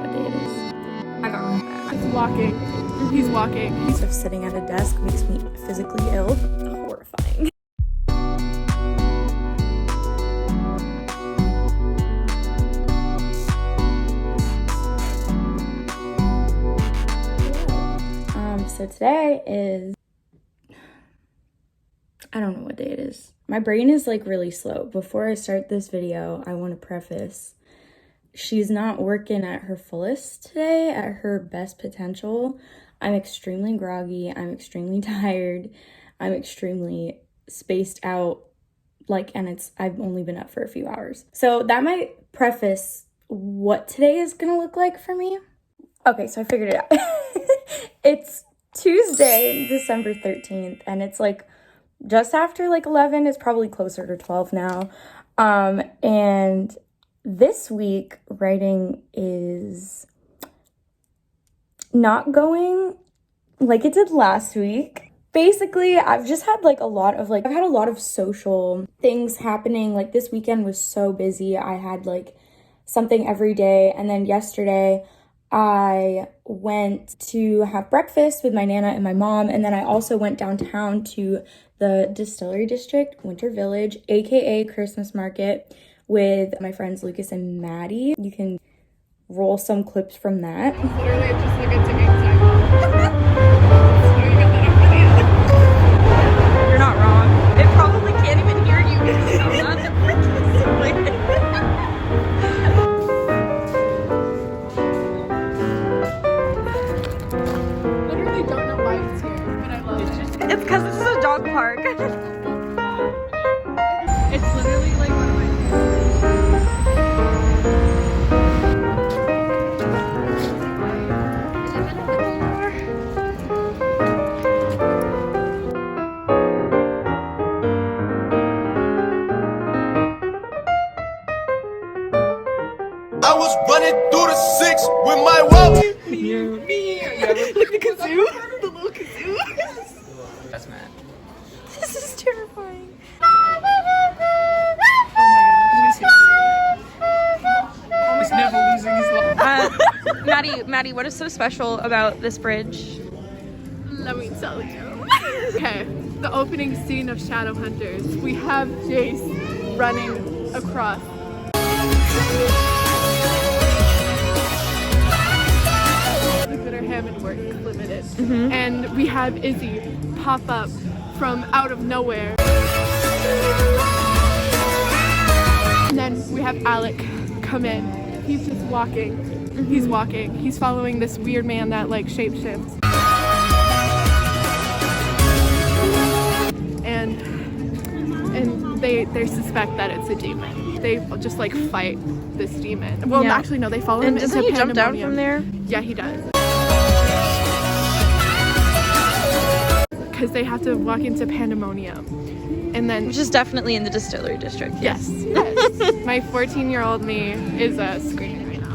what day it is. I got really bad. He's walking. He's walking. So sitting at a desk makes me physically ill. Horrifying. So today is, I don't know what day it is. My brain is like really slow. Before I start this video, I want to preface, she's not working at her fullest today, at her best potential. I'm extremely groggy. I'm extremely tired. I'm extremely spaced out. I've only been up for a few hours. So that might preface what today is gonna look like for me. Okay, so I figured it out. It's Tuesday, December 13th, and it's like just after like 11. It's probably closer to 12 now. And this week writing is not going like it did last week. Basically, I've just had I've had a lot of social things happening. Like this weekend was so busy. I had like something every day, and then yesterday I went to have breakfast with my Nana and my mom, and then I also went downtown to the Distillery District, Winter Village, aka Christmas Market, with my friends Lucas and Maddie. You can roll some clips from that. Literally, it's just like a ticking time. You're not wrong. It probably can't even hear you because it's so loud. Literally don't know why it's here, but I love it. It's because this is a dog park. It's literally like one of my I was running through the six with my wallet. like the kazoo. The little kazoo. That's Matt. This is terrifying. He's never losing his life. Maddie, what is so special about this bridge? Let me tell you. Okay, the opening scene of Shadowhunters. We have Jace running across. Look at her Hammond work limited. And we have Izzy pop up from out of nowhere. And then we have Alec come in. He's just walking. He's walking. He's following this weird man that like shapeshifts. And they suspect that it's a demon. They just like fight this demon. Well, Yeah. Actually, no, they follow him And into doesn't he jump down Pandemonium. from there? Yeah, he does. Because they have to walk into Pandemonium. And then... Which is definitely in the Distillery District. Yes. Yes. My 14-year-old me is screaming right now.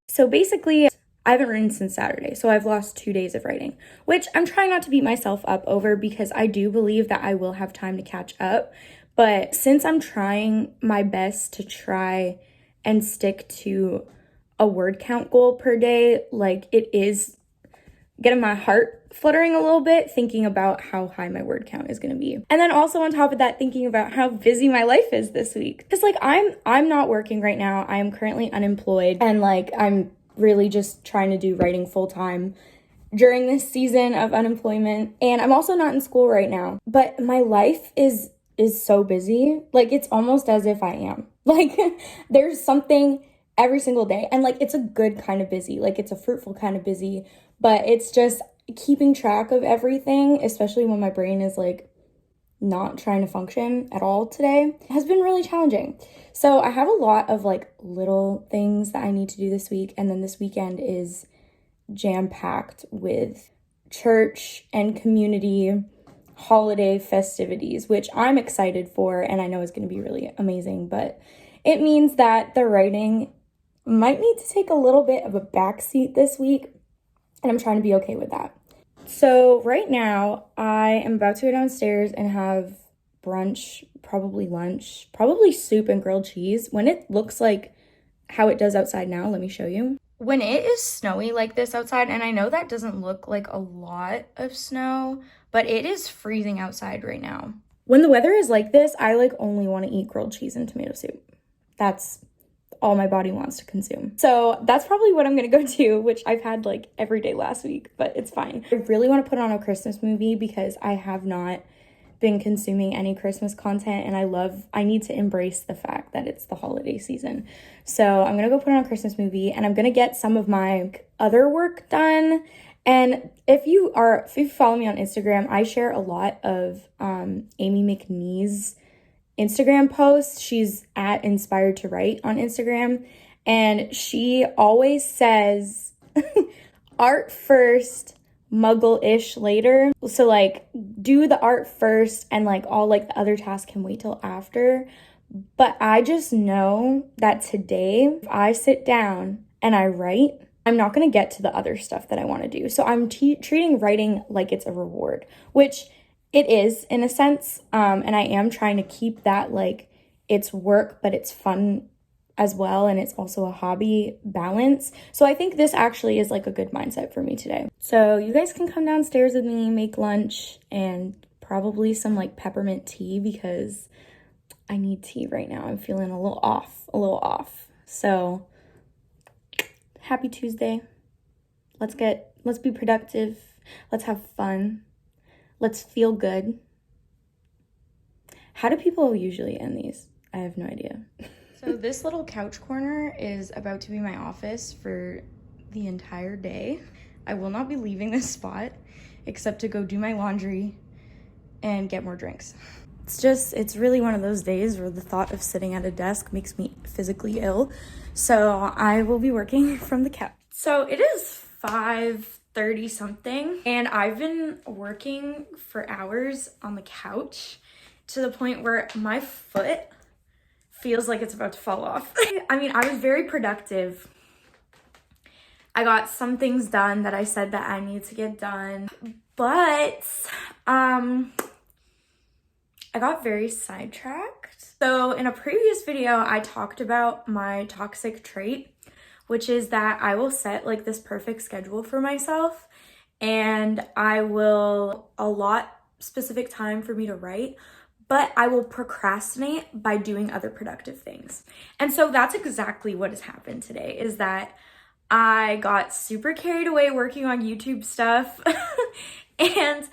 So basically, I haven't written since Saturday, so I've lost 2 days of writing, which I'm trying not to beat myself up over because I do believe that I will have time to catch up. But since I'm trying my best to try and stick to a word count goal per day, like it is getting my heart fluttering a little bit, thinking about how high my word count is going to be. And then also on top of that, thinking about how busy my life is this week. Because like I'm not working right now. I am currently unemployed, and like I'm really just trying to do writing full time during this season of unemployment. And I'm also not in school right now, but my life is so busy. Like it's almost as if I am. Like there's something every single day, and like it's a good kind of busy. Like it's a fruitful kind of busy, but it's just keeping track of everything, especially when my brain is like not trying to function at all today, has been really challenging. So I have a lot of like little things that I need to do this week, and then this weekend is jam-packed with church and community holiday festivities, which I'm excited for and I know is going to be really amazing, but it means that the writing might need to take a little bit of a backseat this week, and I'm trying to be okay with that. So right now, I am about to go downstairs and have brunch, probably lunch, probably soup and grilled cheese. When it looks like how it does outside now, let me show you. When it is snowy like this outside, and I know that doesn't look like a lot of snow, but it is freezing outside right now. When the weather is like this, I like only want to eat grilled cheese and tomato soup. That's all my body wants to consume. So that's probably what I'm gonna go do, which I've had like every day last week, but it's fine. I really want to put on a Christmas movie because I have not been consuming any Christmas content, and I need to embrace the fact that it's the holiday season. So I'm gonna go put on a Christmas movie, and I'm gonna get some of my other work done. And if you follow me on Instagram, I share a lot of Amy McNee's Instagram posts. She's at Inspired to Write on Instagram, and she always says art first, muggle-ish later. So like do the art first, and like all like the other tasks can wait till after. But I just know that today, if I sit down and I write, I'm not going to get to the other stuff that I want to do. So I'm treating writing like it's a reward, which it is in a sense. And I am trying to keep that like it's work, but it's fun as well. And it's also a hobby balance. So I think this actually is like a good mindset for me today. So you guys can come downstairs with me, make lunch, and probably some like peppermint tea because I need tea right now. I'm feeling a little off. So happy Tuesday. Let's be productive. Let's have fun. Let's feel good. How do people usually end these? I have no idea. So this little couch corner is about to be my office for the entire day. I will not be leaving this spot except to go do my laundry and get more drinks. It's really one of those days where the thought of sitting at a desk makes me physically ill. So I will be working from the couch. So it is 5:30 something, and I've been working for hours on the couch to the point where my foot feels like it's about to fall off. I mean, I was very productive. I got some things done that I said that I need to get done, but I got very sidetracked. So in a previous video, I talked about my toxic trait, which is that I will set like this perfect schedule for myself, and I will allot specific time for me to write, but I will procrastinate by doing other productive things. And so that's exactly what has happened today, is that I got super carried away working on YouTube stuff and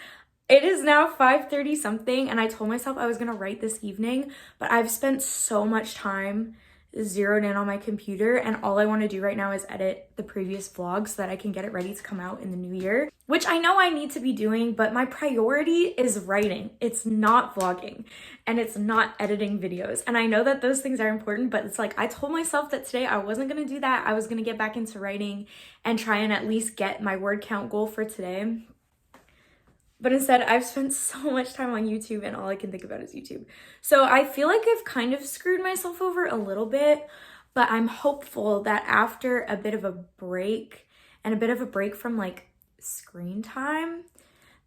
it is now 5:30 something, and I told myself I was gonna write this evening, but I've spent so much time zeroed in on my computer, and all I want to do right now is edit the previous vlog so that I can get it ready to come out in the new year, which I know I need to be doing, but my priority is writing. It's not vlogging, and it's not editing videos. And I know that those things are important, but it's like I told myself that today I wasn't gonna do that. I was gonna get back into writing and try and at least get my word count goal for today. But instead, I've spent so much time on YouTube, and all I can think about is YouTube. So I feel like I've kind of screwed myself over a little bit, but I'm hopeful that after a bit of a break, and a bit of a break from like screen time,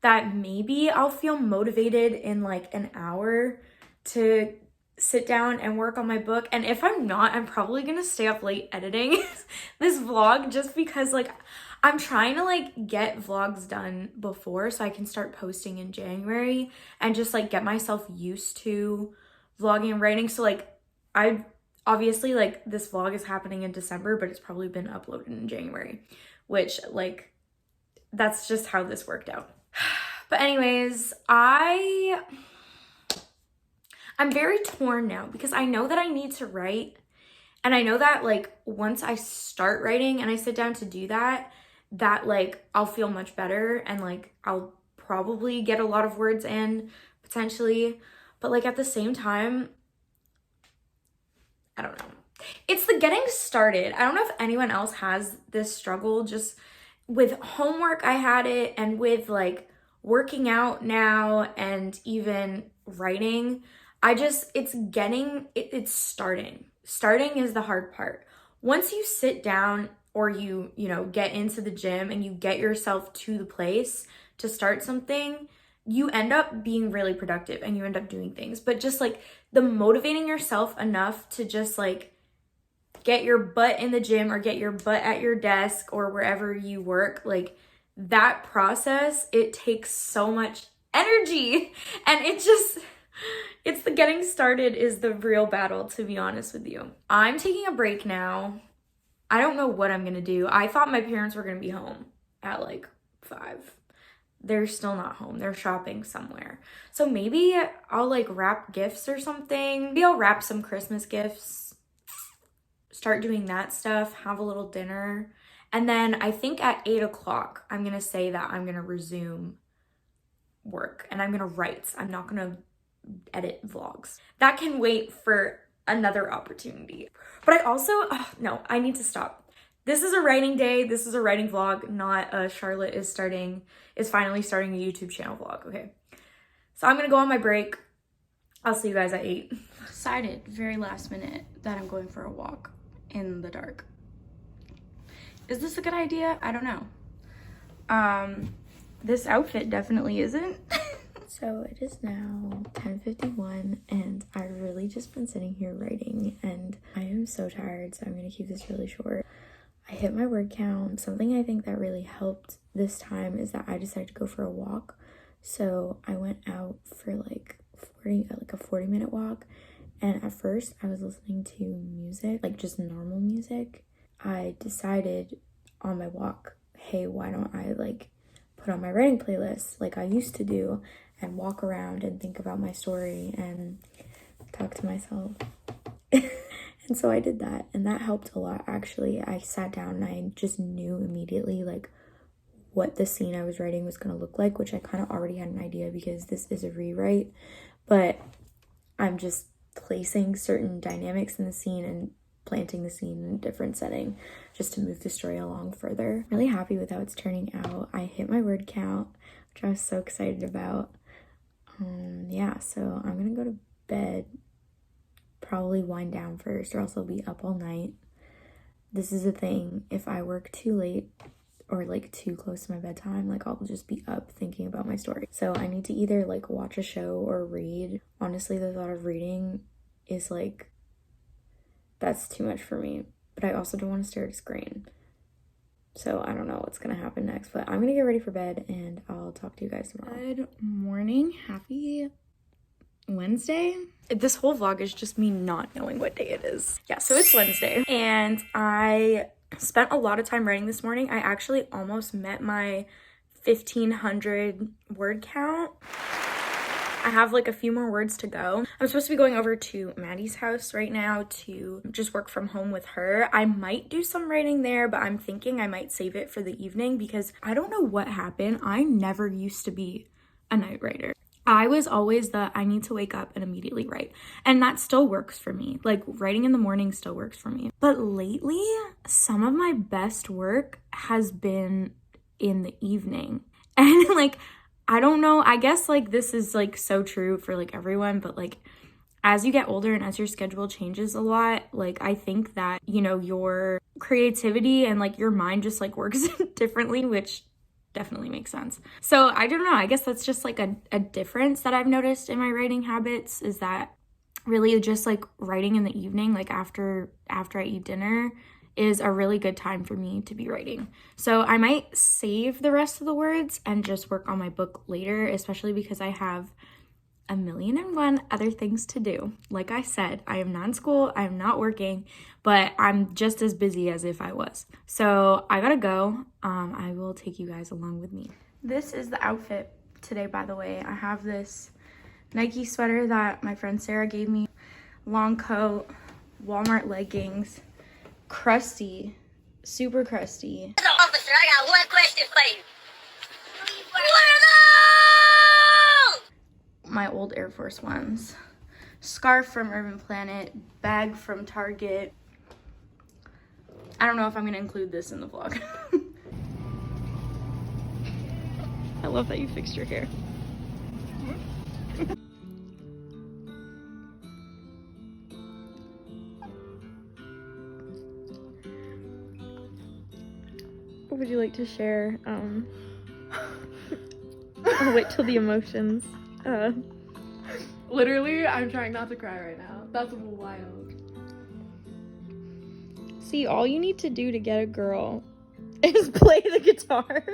that maybe I'll feel motivated in like an hour to sit down and work on my book. And if I'm not, I'm probably gonna stay up late editing this vlog, just because like I'm trying to like get vlogs done before so I can start posting in January and just like get myself used to vlogging and writing. So like I obviously like this vlog is happening in December, but it's probably been uploaded in January, which like that's just how this worked out. But anyways, I'm very torn now because I know that I need to write, and I know that like once I start writing and I sit down to do that like I'll feel much better, and like I'll probably get a lot of words in potentially, but like at the same time, I don't know. It's the getting started. I don't know if anyone else has this struggle. Just with homework, I had it, and with like working out now and even writing, it's starting. Starting is the hard part. Once you sit down or you know, get into the gym and you get yourself to the place to start something, you end up being really productive and you end up doing things. But just like the motivating yourself enough to just like get your butt in the gym or get your butt at your desk or wherever you work, like that process, it takes so much energy. And it's the getting started is the real battle, to be honest with you. I'm taking a break now. I don't know what I'm gonna do. I thought my parents were gonna be home at like 5. They're still not home. They're shopping somewhere. So maybe I'll like wrap gifts or something. Maybe I'll wrap some Christmas gifts, start doing that stuff, have a little dinner. And then I think at 8 o'clock, I'm gonna say that I'm gonna resume work and I'm gonna write. I'm not gonna edit vlogs. That can wait for another opportunity. But I also, no, I need to stop. This is a writing day. This is a writing vlog, not Charlotte is finally starting a YouTube channel vlog, okay? So I'm gonna go on my break. I'll see you guys at 8. Decided very last minute that I'm going for a walk in the dark. Is this a good idea? I don't know. This outfit definitely isn't. So it is now 10:51 and I've really just been sitting here writing and I am so tired, so I'm gonna keep this really short. I hit my word count. Something I think that really helped this time is that I decided to go for a walk. So I went out for like a 40-minute walk, and at first I was listening to music, like just normal music. I decided on my walk, hey, why don't I like put on my writing playlist like I used to do and walk around and think about my story and talk to myself. And so I did that, and that helped a lot, actually. I sat down and I just knew immediately like what the scene I was writing was going to look like, which I kind of already had an idea because this is a rewrite, but I'm just placing certain dynamics in the scene and planting the scene in a different setting just to move the story along further. I'm really happy with how it's turning out. I hit my word count, which I was so excited about. Yeah, so I'm gonna go to bed, probably wind down first, or else I'll be up all night. This is the thing, if I work too late or like too close to my bedtime, like I'll just be up thinking about my story. So I need to either like watch a show or read. Honestly, the thought of reading is like, that's too much for me, but I also don't want to stare at a screen. So I don't know what's gonna happen next, but I'm gonna get ready for bed and I'll talk to you guys tomorrow. Good morning, happy Wednesday. This whole vlog is just me not knowing what day it is. Yeah, so it's Wednesday and I spent a lot of time writing this morning. I actually almost met my 1,500 word count. I have like a few more words to go. I'm supposed to be going over to Maddie's house right now to just work from home with her. I might do some writing there, but I'm thinking I might save it for the evening because I don't know what happened. I never used to be a night writer. I was always I need to wake up and immediately write. And that still works for me. Like writing in the morning still works for me. But lately, some of my best work has been in the evening. And like, I don't know, I guess like this is like so true for like everyone, but like as you get older and as your schedule changes a lot, like I think that, you know, your creativity and like your mind just like works differently, which definitely makes sense. So I don't know, I guess that's just like a difference that I've noticed in my writing habits, is that really just like writing in the evening, like after I eat dinner, is a really good time for me to be writing. So I might save the rest of the words and just work on my book later, especially because I have 1,000,001 other things to do. Like I said, I am not in school, I am not working, but I'm just as busy as if I was. So I gotta go. I will take you guys along with me. This is the outfit today, by the way. I have this Nike sweater that my friend Sarah gave me, long coat, Walmart leggings, crusty, super crusty. Officer, I got one question for you. My old Air Force Ones, scarf from Urban Planet, bag from Target. I don't know if I'm gonna include this in the vlog. I love that you fixed your hair. What would you like to share? I'll wait till the emotions. Literally, I'm trying not to cry right now. That's wild. See, all you need to do to get a girl is play the guitar.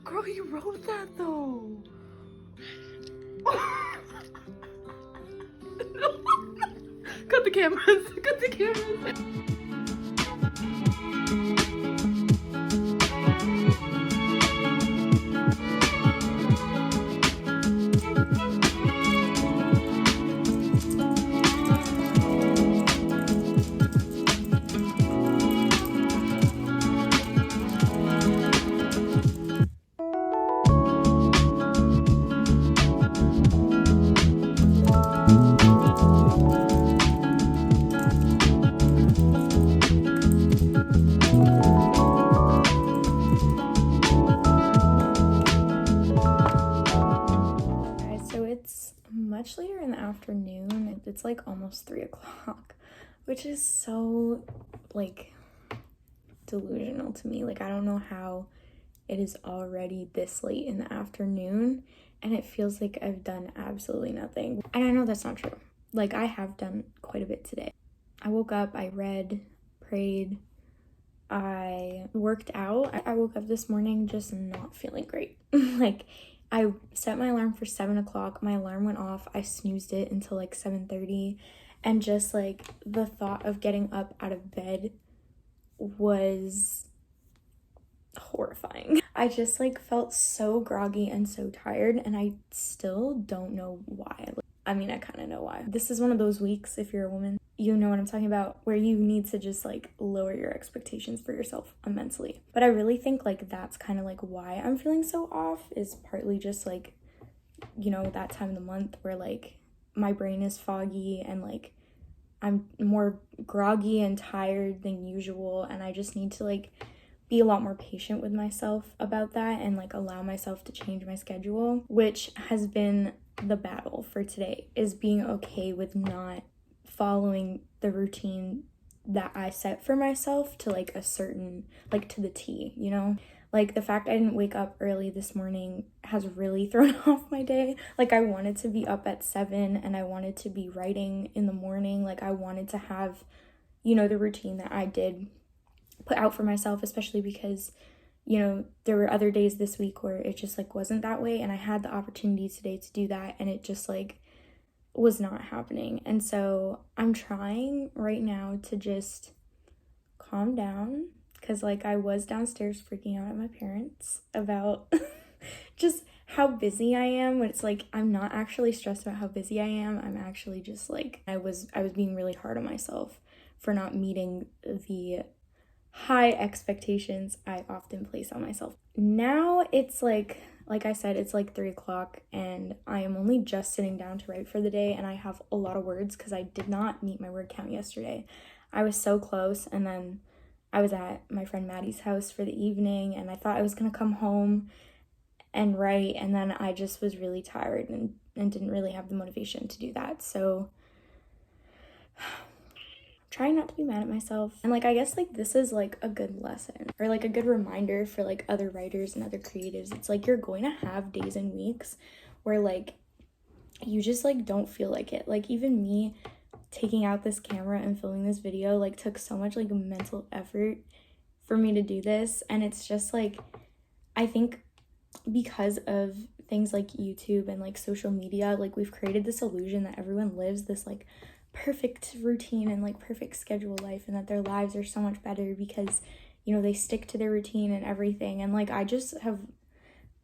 Girl, you wrote that though. Cut the cameras. Cut the cameras. Much later in the afternoon. It's like almost 3 o'clock, which is so like delusional to me. Like, I don't know how it is already this late in the afternoon and it feels like I've done absolutely nothing. And I know that's not true. Like, I have done quite a bit today. I woke up, I read, prayed, I worked out. I woke up this morning just not feeling great. Like, I set my alarm for 7 o'clock. My alarm went off. I snoozed it until like 7:30. And just like the thought of getting up out of bed was horrifying. I just like felt so groggy and so tired, and I still don't know why. I mean, I kind of know why. This is one of those weeks, if you're a woman, you know what I'm talking about, where you need to just like lower your expectations for yourself immensely. But I really think like that's kind of like why I'm feeling so off, is partly just like, you know, that time of the month where like my brain is foggy and like I'm more groggy and tired than usual, and I just need to like be a lot more patient with myself about that and like allow myself to change my schedule, which has been the battle for today, is being okay with not following the routine that I set for myself to like a certain, like to the T, you know? Like the fact I didn't wake up early this morning has really thrown off my day. Like, I wanted to be up at 7 and I wanted to be writing in the morning. Like, I wanted to have, you know, the routine that I did put out for myself, especially because, you know, there were other days this week where it just like wasn't that way, and I had the opportunity today to do that and it just like was not happening. And so I'm trying right now to just calm down, because like I was downstairs freaking out at my parents about just how busy I am, when it's like I'm not actually stressed about how busy I am. I'm actually just like I was being really hard on myself for not meeting the high expectations I often place on myself. Now it's like I said, it's like 3 o'clock and I am only just sitting down to write for the day, and I have a lot of words because I did not meet my word count yesterday. I was so close, and then I was at my friend Maddie's house for the evening, and I thought I was gonna come home and write, and then I just was really tired and didn't really have the motivation to do that. So trying not to be mad at myself. And like, I guess like this is like a good lesson, or like a good reminder for like other writers and other creatives. It's like you're going to have days and weeks where like you just like don't feel like it. Like, even me taking out this camera and filming this video like took so much like mental effort for me to do this. And it's just like, I think because of things like YouTube and like social media, like we've created this illusion that everyone lives this like perfect routine and like perfect schedule life, and that their lives are so much better because, you know, they stick to their routine and everything. And like I just have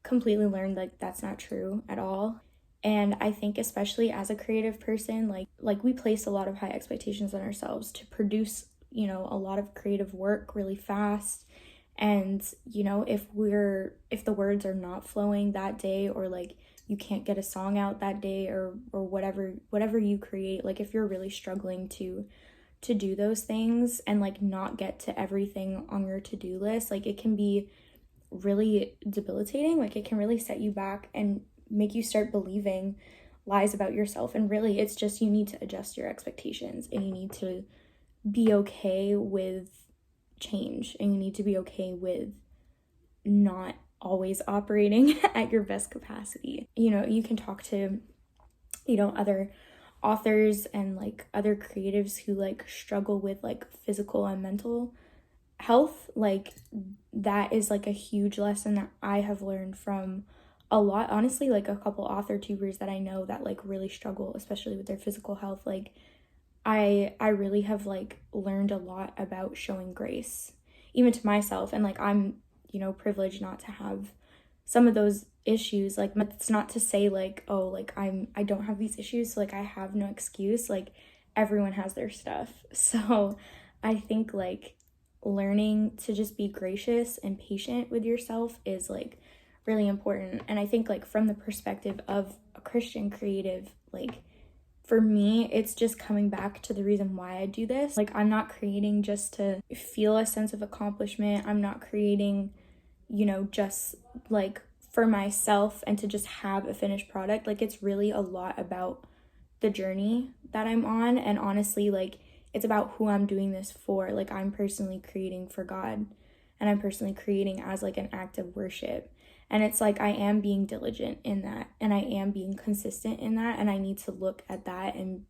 completely learned like that's not true at all. And I think especially as a creative person, like we place a lot of high expectations on ourselves to produce, you know, a lot of creative work really fast. And, you know, if the words are not flowing that day, or like you can't get a song out that day, or whatever you create, like if you're really struggling to do those things and like not get to everything on your to-do list, like it can be really debilitating. Like it can really set you back and make you start believing lies about yourself. And really it's just, you need to adjust your expectations, and you need to be okay with change, and you need to be okay with not always operating at your best capacity. You know, you can talk to, you know, other authors and like other creatives who like struggle with like physical and mental health. Like that is like a huge lesson that I have learned from a lot, honestly, like a couple author tubers that I know that like really struggle, especially with their physical health. Like I really have like learned a lot about showing grace even to myself, and like I'm, you know, privileged not to have some of those issues. Like it's not to say like, oh, like I don't have these issues, so like I have no excuse. Like everyone has their stuff. So I think like learning to just be gracious and patient with yourself is like really important. And I think like from the perspective of a Christian creative, like for me, it's just coming back to the reason why I do this. Like I'm not creating just to feel a sense of accomplishment. I'm not creating, you know, just like for myself and to just have a finished product. Like it's really a lot about the journey that I'm on, and honestly like it's about who I'm doing this for. Like I'm personally creating for God, and I'm personally creating as like an act of worship. And it's like I am being diligent in that, and I am being consistent in that, and I need to look at that and,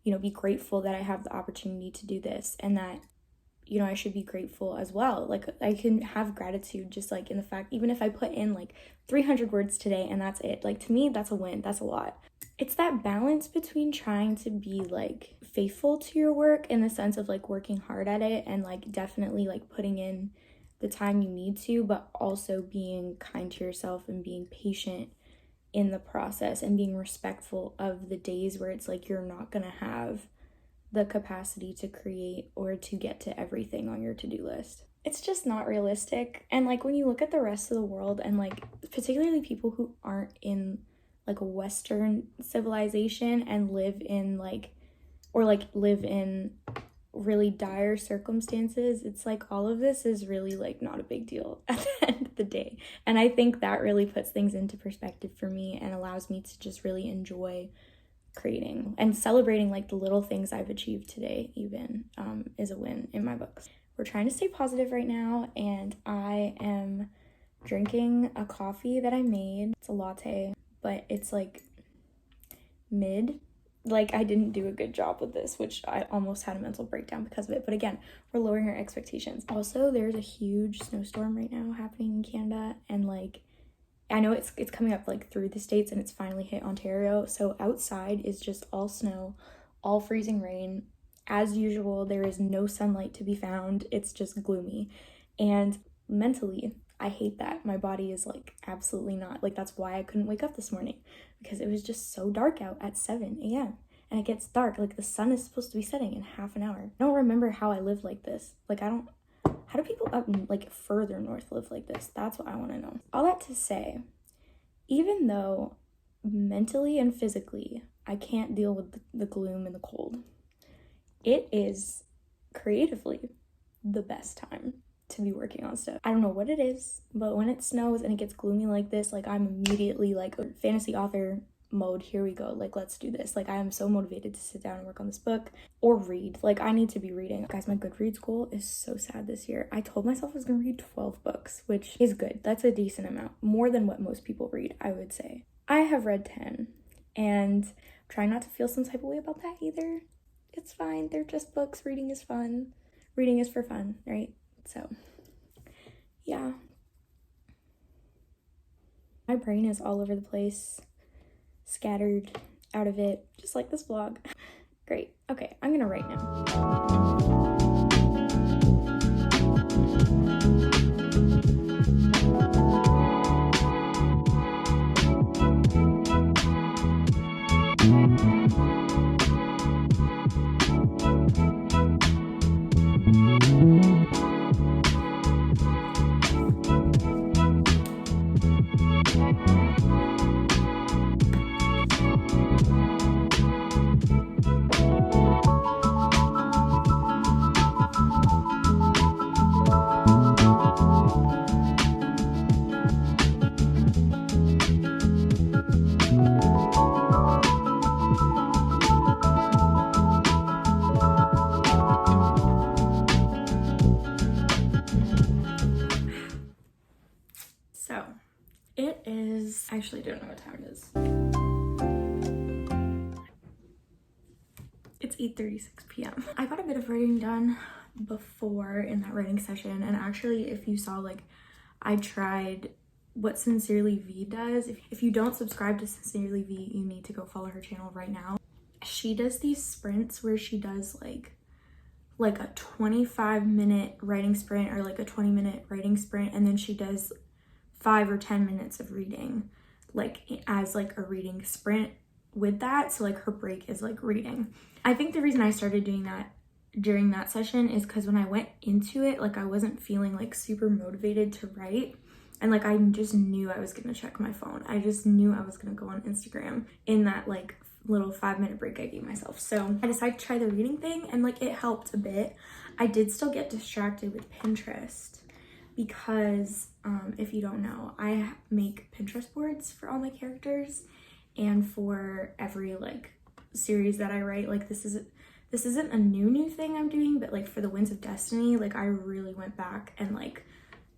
you know, be grateful that I have the opportunity to do this, and that, you know, I should be grateful as well. Like I can have gratitude just like in the fact, even if I put in like 300 words today and that's it, like to me that's a win. That's a lot. It's that balance between trying to be like faithful to your work in the sense of like working hard at it and like definitely like putting in the time you need to, but also being kind to yourself and being patient in the process and being respectful of the days where it's like you're not gonna have the capacity to create or to get to everything on your to-do list. It's just not realistic. And like when you look at the rest of the world, and like particularly people who aren't in like a Western civilization and live in like, or like live in really dire circumstances, it's like all of this is really like not a big deal at the end of the day. And I think that really puts things into perspective for me and allows me to just really enjoy creating and celebrating like the little things I've achieved today even is a win in my books. We're trying to stay positive right now, and I am drinking a coffee that I made. It's a latte, but it's like mid. Like I didn't do a good job with this, which I almost had a mental breakdown because of it. But again, we're lowering our expectations. Also, there's a huge snowstorm right now happening in Canada, and like I know it's coming up like through the states, and it's finally hit Ontario. So outside is just all snow, all freezing rain. As usual, there is no sunlight to be found. It's just gloomy. And mentally, I hate that. My body is like absolutely not. Like that's why I couldn't wake up this morning, because it was just so dark out at 7 a.m. And it gets dark. Like the sun is supposed to be setting in half an hour. I don't remember how I live like this. Like how do people up like further north live like this? That's what I want to know. All that to say, even though mentally and physically I can't deal with the gloom and the cold, it is creatively the best time to be working on stuff. I don't know what it is, but when it snows and it gets gloomy like this, like I'm immediately like fantasy author mode. Here we go. Like let's do this. Like I am so motivated to sit down and work on this book or read. Like I need to be reading. Guys, my Goodreads goal is so sad this year. I told myself I was gonna read 12 books, which is good. That's a decent amount. More than what most people read, I would say. I have read 10, and try not to feel some type of way about that either. It's fine. They're just books. Reading is fun. Reading is for fun, right? So, yeah. My brain is all over the place, scattered out of it, just like this vlog. Great. Okay, I'm gonna write now. I actually don't know what time it is. It's 8:36 p.m. I got a bit of writing done before in that writing session, and actually if you saw, like, I tried what Sincerely V does. If you don't subscribe to Sincerely V, you need to go follow her channel right now. She does these sprints where she does like a 25-minute writing sprint or like a 20-minute writing sprint, and then she does 5 or 10 minutes of reading, like as like a reading sprint with that. So like her break is like reading. I think the reason I started doing that during that session is because when I went into it, like I wasn't feeling like super motivated to write, and like I just knew I was gonna check my phone. I just knew I was gonna go on Instagram in that like little 5-minute break I gave myself. So I decided to try the reading thing, and like it helped a bit. I did still get distracted with Pinterest because if you don't know, I make Pinterest boards for all my characters and for every like series that I write. Like this isn't a new thing I'm doing, but like for the Winds of Destiny, like I really went back and like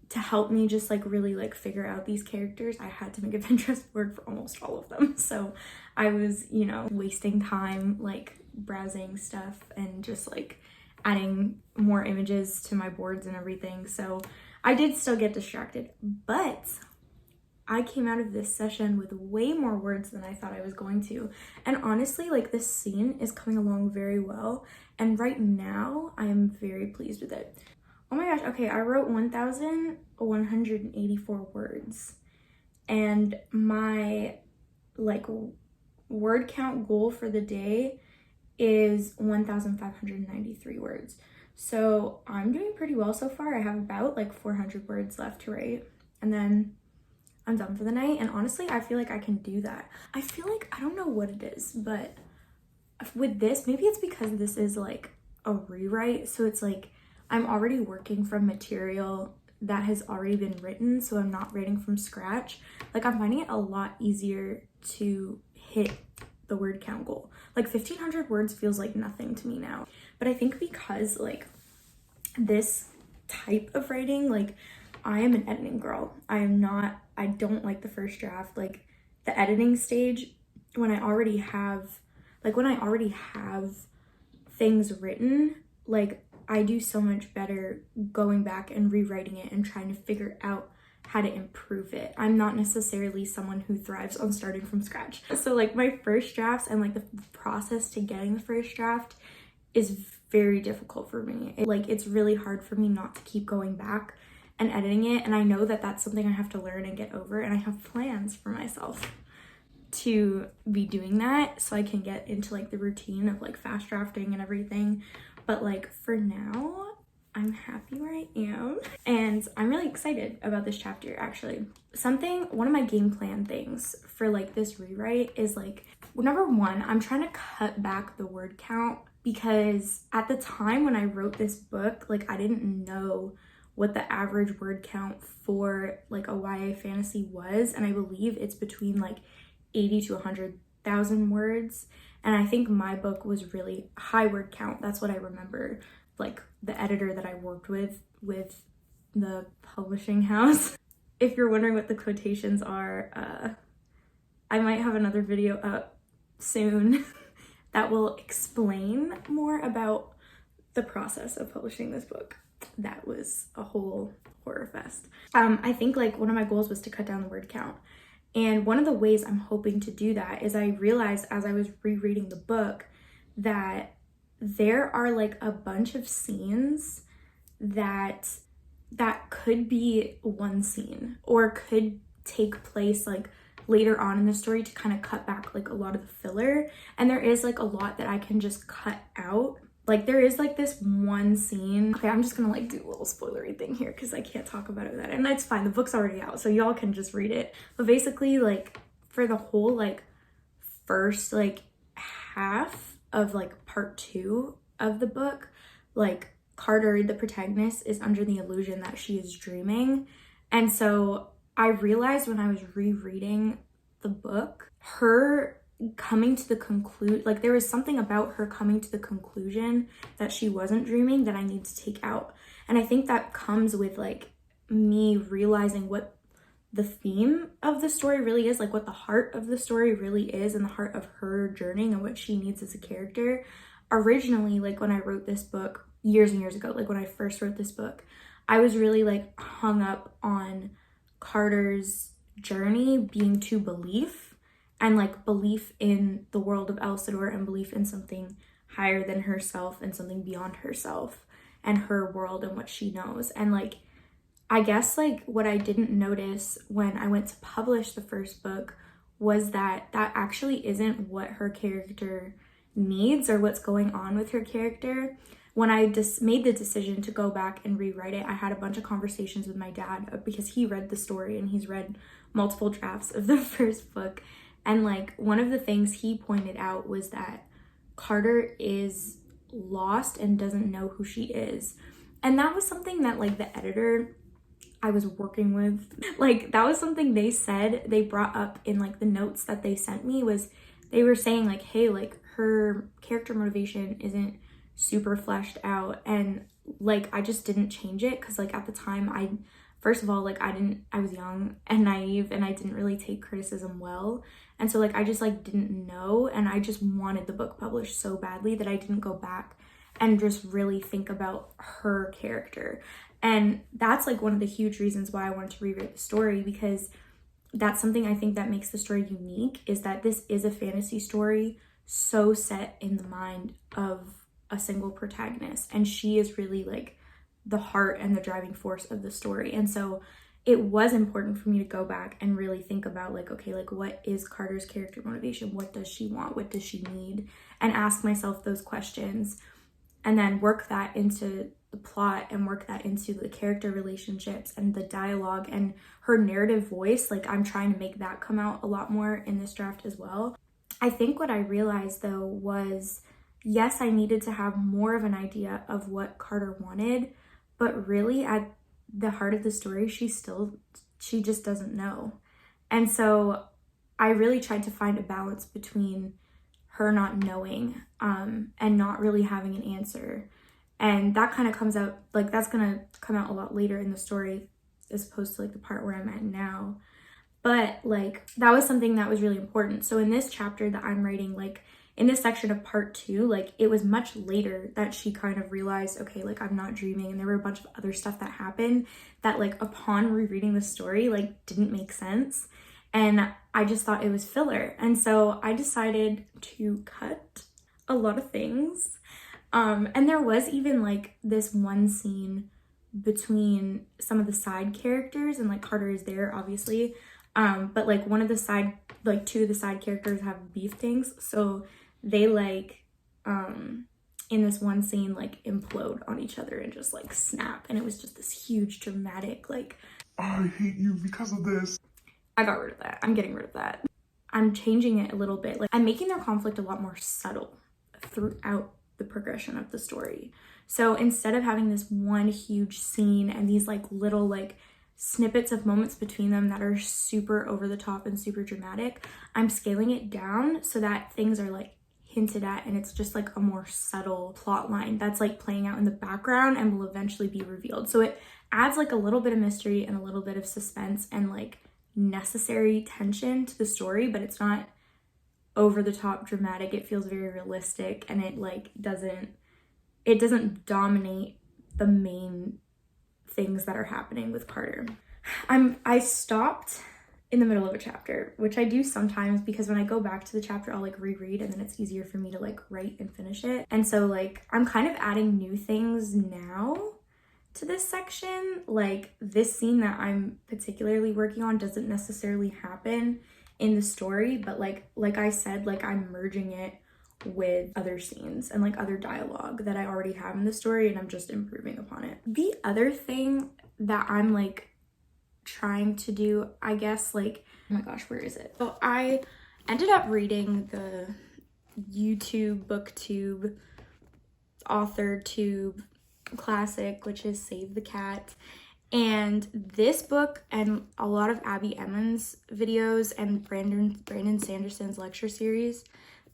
to help me just like really like figure out these characters, I had to make a Pinterest board for almost all of them. So I was, you know, wasting time like browsing stuff and just like adding more images to my boards and everything. So I did still get distracted, but I came out of this session with way more words than I thought I was going to. And honestly, like this scene is coming along very well. And right now I am very pleased with it. Oh my gosh, okay, I wrote 1,184 words. And my like word count goal for the day is 1,593 words. So I'm doing pretty well so far. I have about like 400 words left to write, and then I'm done for the night. And honestly, I feel like I can do that. I feel like, I don't know what it is, but with this, maybe it's because this is like a rewrite. So it's like, I'm already working from material that has already been written, so I'm not writing from scratch. Like I'm finding it a lot easier to hit the word count goal. Like 1,500 words feels like nothing to me now. But I think because like this type of writing, like I am an editing girl. I don't like the first draft. Like the editing stage, when I already have things written, like I do so much better going back and rewriting it and trying to figure out how to improve it. I'm not necessarily someone who thrives on starting from scratch. So like my first drafts and like the process to getting the first draft is very difficult for me. It's really hard for me not to keep going back and editing it. And I know that that's something I have to learn and get over. And I have plans for myself to be doing that so I can get into like the routine of like fast drafting and everything. But like for now, I'm happy where I am, and I'm really excited about this chapter. Actually, one of my game plan things for like this rewrite is like, number one, I'm trying to cut back the word count, because at the time when I wrote this book, like I didn't know what the average word count for like a YA fantasy was, and I believe it's between like 80 to 100,000 words. And I think my book was really high word count. That's what I remember. Like the editor that I worked with the publishing house. If you're wondering what the quotations are, I might have another video up soon that will explain more about the process of publishing this book. That was a whole horror fest. I think like one of my goals was to cut down the word count. And one of the ways I'm hoping to do that is I realized as I was rereading the book that there are like a bunch of scenes that could be one scene or could take place like later on in the story to kind of cut back like a lot of the filler. And there is like a lot that I can just cut out. Like there is like this one scene. Okay, I'm just gonna like do a little spoilery thing here because I can't talk about it with that. And that's fine, the book's already out, so y'all can just read it. But basically like for the whole like first like half of like part 2 of the book, like Carter, the protagonist, is under the illusion that she is dreaming. And so I realized when I was rereading the book, her coming to the conclusion, like there was something about her coming to the conclusion that she wasn't dreaming that I need to take out. And I think that comes with like me realizing what the theme of the story really is, like what the heart of the story really is, and the heart of her journey and what she needs as a character. Originally, like when I wrote this book years and years ago, like when I first wrote this book, I was really like hung up on Carter's journey being to belief, and like belief in the world of Elsidor, and belief in something higher than herself and something beyond herself and her world and what she knows. And like, I guess like what I didn't notice when I went to publish the first book was that that actually isn't what her character needs or what's going on with her character. When I just made the decision to go back and rewrite it, I had a bunch of conversations with my dad because he read the story and he's read multiple drafts of the first book. And like one of the things he pointed out was that Carter is lost and doesn't know who she is. And that was something that like the editor I was working with, like that was something they said, they brought up in like the notes that they sent me, was they were saying like, hey, like her character motivation isn't super fleshed out. And like I just didn't change it because like at the time first of all, like I was young and naive and I didn't really take criticism well. And so like I just like didn't know, and I just wanted the book published so badly that I didn't go back and just really think about her character. And that's like one of the huge reasons why I wanted to rewrite the story, because that's something I think that makes the story unique, is that this is a fantasy story so set in the mind of a single protagonist, and she is really like the heart and the driving force of the story. And so it was important for me to go back and really think about like, okay, like what is Carter's character motivation? What does she want? What does she need? And ask myself those questions, and then work that into the plot and work that into the character relationships and the dialogue and her narrative voice. Like I'm trying to make that come out a lot more in this draft as well. I think what I realized though was, yes, I needed to have more of an idea of what Carter wanted, but really at the heart of the story, she just doesn't know. And so I really tried to find a balance between her not knowing and not really having an answer. And that kind of comes out, like that's gonna come out a lot later in the story as opposed to like the part where I'm at now. But like that was something that was really important. So in this chapter that I'm writing, like in this section of part 2, like it was much later that she kind of realized, okay, like I'm not dreaming. And there were a bunch of other stuff that happened that like upon rereading the story, like didn't make sense. And I just thought it was filler. And so I decided to cut a lot of things. And there was even like this one scene between some of the side characters, and like Carter is there obviously. But like two of the side characters have beef things. So they like, in this one scene, like implode on each other and just like snap. And it was just this huge dramatic, like, I hate you because of this. I got rid of that. I'm getting rid of that. I'm changing it a little bit. Like I'm making their conflict a lot more subtle throughout the progression of the story. So instead of having this one huge scene and these like little like snippets of moments between them that are super over the top and super dramatic, I'm scaling it down so that things are like hinted at, and it's just like a more subtle plot line that's like playing out in the background and will eventually be revealed. So it adds like a little bit of mystery and a little bit of suspense and like necessary tension to the story, but it's not over the top dramatic. It feels very realistic, and it like doesn't dominate the main things that are happening with Carter. I stopped in the middle of a chapter, which I do sometimes because when I go back to the chapter, I'll like reread, and then it's easier for me to like write and finish it. And so like I'm kind of adding new things now to this section. Like this scene that I'm particularly working on doesn't necessarily happen in the story, but like I said, like I'm merging it with other scenes and like other dialogue that I already have in the story, and I'm just improving upon it. The other thing that I'm like trying to do, I guess, like, oh my gosh, where is it? So I ended up reading the YouTube booktube author tube classic, which is Save the Cat. And this book and a lot of Abby Emmons videos and Brandon Sanderson's lecture series,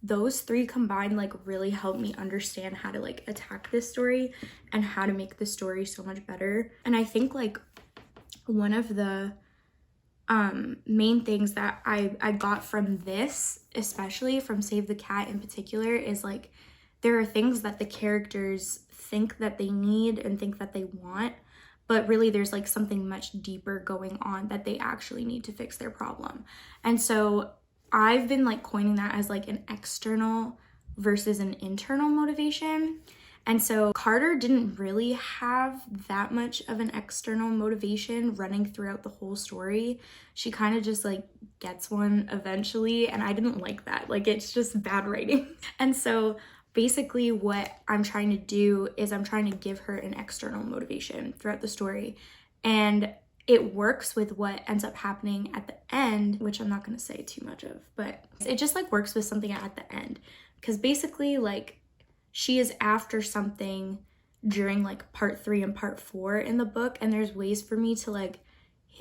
those three combined like really helped me understand how to like attack this story and how to make the story so much better. And I think like one of the main things that I got from this, especially from Save the Cat in particular, is like there are things that the characters think that they need and think that they want, but really there's like something much deeper going on that they actually need to fix their problem. And so I've been like coining that as like an external versus an internal motivation. And so Carter didn't really have that much of an external motivation running throughout the whole story. She kind of just like gets one eventually, and I didn't like that. Like, it's just bad writing. And so basically what I'm trying to do is I'm trying to give her an external motivation throughout the story. And it works with what ends up happening at the end, which I'm not going to say too much of, but it just like works with something at the end. Because basically like she is after something during like part 3 and part 4 in the book, and there's ways for me to like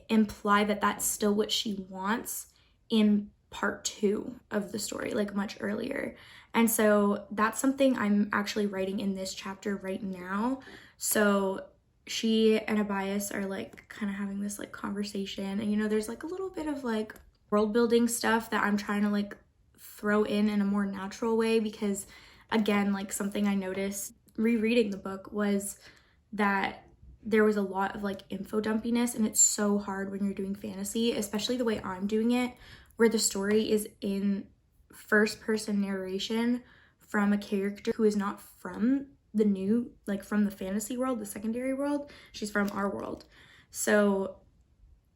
imply that that's still what she wants in part 2 of the story, like much earlier. And so that's something I'm actually writing in this chapter right now. So she and Abias are like kind of having this like conversation, and you know there's like a little bit of like world building stuff that I'm trying to like throw in a more natural way, because again, like something I noticed rereading the book was that there was a lot of like info dumpiness, and it's so hard when you're doing fantasy, especially the way I'm doing it, where the story is in first person narration from a character who is not from the new, like from the fantasy world, the secondary world. She's from our world. So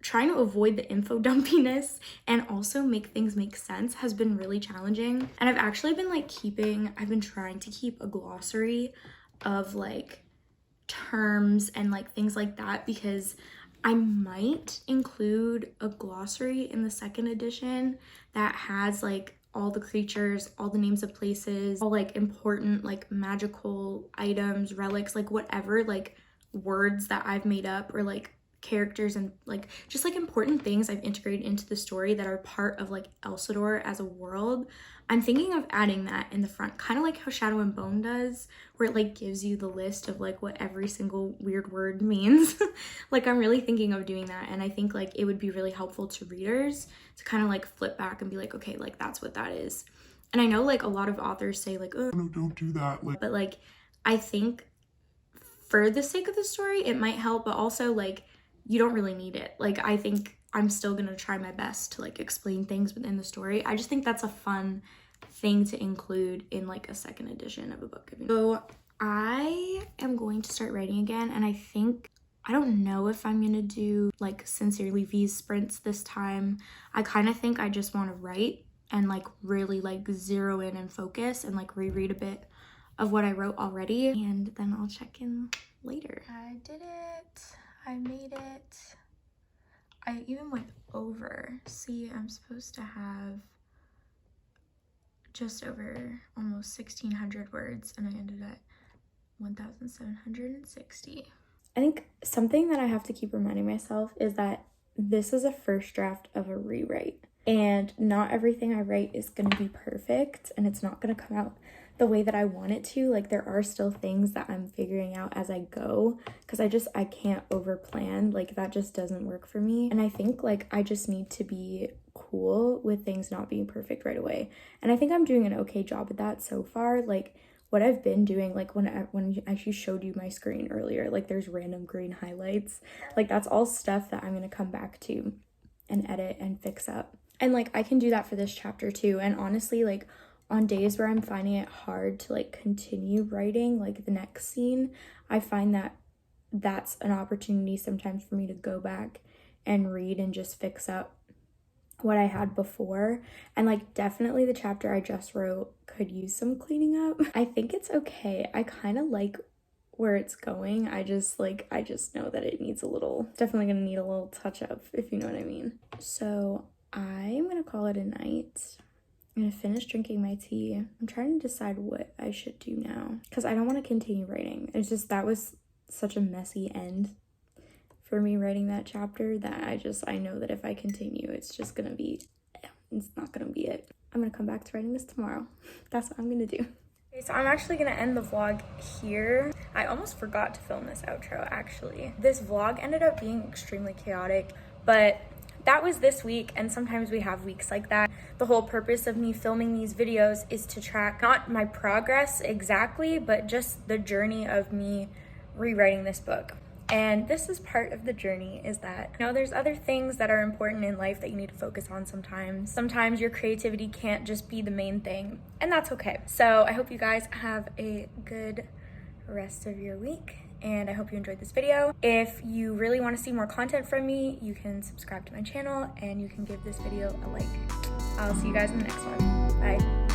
trying to avoid the info dumpiness and also make things make sense has been really challenging. And I've actually been like I've been trying to keep a glossary of like terms and like things like that, because I might include a glossary in the second edition that has like all the creatures, all the names of places, all like important like magical items, relics, like whatever, like words that I've made up, or like characters and like just like important things I've integrated into the story that are part of like Elsador as a world. I'm thinking of adding that in the front, kind of like how Shadow and Bone does, where it like gives you the list of like what every single weird word means. Like I'm really thinking of doing that, and I think like it would be really helpful to readers to kind of like flip back and be like, okay, like that's what that is. And I know like a lot of authors say like, oh No, don't do that. Like, but like I think for the sake of the story it might help, but also like you don't really need it. Like I think I'm still gonna try my best to like explain things within the story. I just think that's a fun thing to include in like a second edition of a book. So I am going to start writing again, and I don't know if I'm gonna do like Sincerely V's sprints this time. I kind of think I just want to write and like really like zero in and focus and like reread a bit of what I wrote already, and then I'll check in later. I did it. I made it. I even went over. See, I'm supposed to have just over almost 1,600 words, and I ended at 1,760. I think something that I have to keep reminding myself is that this is a first draft of a rewrite, and not everything I write is going to be perfect, and it's not going to come out the way that I want it to. Like there are still things that I'm figuring out as I go, because I can't over plan. Like that just doesn't work for me. And I think like I just need to be cool with things not being perfect right away. And I think I'm doing an okay job at that so far. Like what I've been doing, like when I actually showed you my screen earlier, like there's random green highlights. Like that's all stuff that I'm going to come back to and edit and fix up. And like I can do that for this chapter too. And honestly, like on days where I'm finding it hard to like continue writing like the next scene, I find that that's an opportunity sometimes for me to go back and read and just fix up what I had before. And like definitely the chapter I just wrote could use some cleaning up. I think it's okay. I kind of like where it's going. I just know that it needs definitely gonna need a little touch up, if you know what I mean. So I'm gonna call it a night. I'm gonna finish drinking my tea. I'm trying to decide what I should do now, because I don't want to continue writing. It's just that was such a messy end for me writing that chapter that I know that if I continue, it's not gonna be it. I'm gonna come back to writing this tomorrow. That's what I'm gonna do. Okay, so I'm actually gonna end the vlog here. I almost forgot to film this outro actually. This vlog ended up being extremely chaotic, but that was this week, and sometimes we have weeks like that. The whole purpose of me filming these videos is to track not my progress exactly, but just the journey of me rewriting this book. And this is part of the journey, is that, you know, there's other things that are important in life that you need to focus on sometimes. Sometimes your creativity can't just be the main thing, and that's okay. So I hope you guys have a good rest of your week, and I hope you enjoyed this video. If you really want to see more content from me, you can subscribe to my channel and you can give this video a like. I'll see you guys in the next one. Bye.